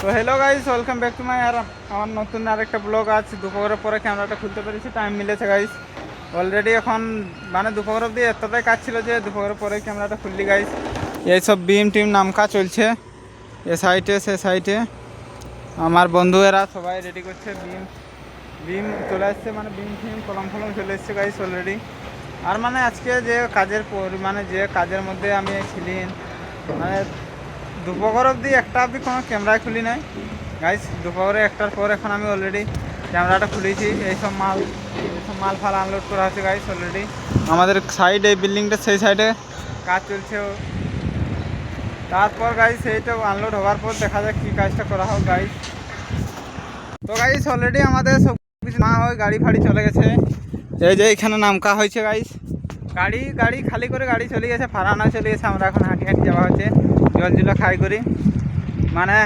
তো hello guys, welcome back to my আমার নতুন আরেকটা ব্লগ। আছে দুপুরের পরে ক্যামেরাটা খুলতে পেরেছি, টাইম মিলেছে গাইস। অলরেডি এখন মানে দুপুর অব্দি এতটাই কাজ ছিল যে দুপুরের পরে ক্যামেরাটা খুললি গাইস। এইসব বিম টিম নামকা চলছে এ সাইডে সে সাইডে। আমার বন্ধুরা সবাই রেডি করছে, বিম বিম চলে আসছে, মানে বিম টিম কলম ফলম চলে এসছে গাইস অলরেডি। আর মানে আজকে যে কাজের পরিমাণে যে কাজের মধ্যে আমি ছিলি, মানে দুপুর অবধি একটা অবধি কোনো ক্যামেরায় খুলি নাই গাইস। দুপুরে একটার পর এখন আমি অলরেডি ক্যামেরাটা খুলেছি। এইসব মাল ফাল আনলোড করা হচ্ছে গাইস অলরেডি। আমাদের সাইড এই বিল্ডিংটা সেই সাইডে কাজ চলছে। তারপর গাইস এইটা আনলোড হওয়ার পর দেখা যাক কী কাজটা করা হোক গাইস। তো গাইস অলরেডি আমাদের সব কিছু না হয়, গাড়ি ফাড়ি চলে গেছে। এই যে এখানে নামকা হয়েছে গাইস। গাড়ি খালি করে গাড়ি চলে গেছে, ফারানো চলে গেছে। আমরা এখন হাঁটি হাঁটি যাওয়া হচ্ছে, জল খাই করি। মানে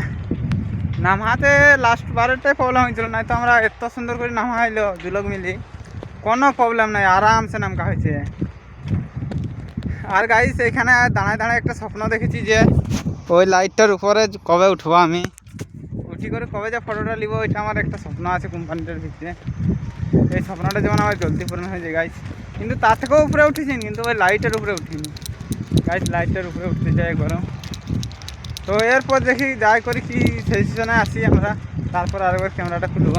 নামাতে লাস্ট বারেরটাই প্রবলেম হয়েছিল, নাই তো আমরা এত সুন্দর করে নামাইলো দুলোক মিলি, কোনো প্রবলেম নাই, আরামসে নামকা হয়েছে। আর গাইস এখানে দাঁড়ায় দাঁড়ায় একটা স্বপ্ন দেখেছি যে ওই লাইটটার উপরে কবে উঠবো আমি, উঠি করে কবে যে ফটোটা নিব, ওইটা আমার একটা স্বপ্ন আছে কোম্পানিটার ভিতরে। এই স্বপ্নটা যেমন আমার জলদি পূরণ হয়ে যায় গাইস। কিন্তু তার থেকেও উপরে উঠেছি, কিন্তু ওই লাইটের উপরে উঠিনি গাইস। লাইটের উপরে উঠতে চাই একবারও। তো এরপর দেখি যাই করি কি সেই সিজনে আসি আমরা, তারপর আরেকবার ক্যামেরাটা খুলব।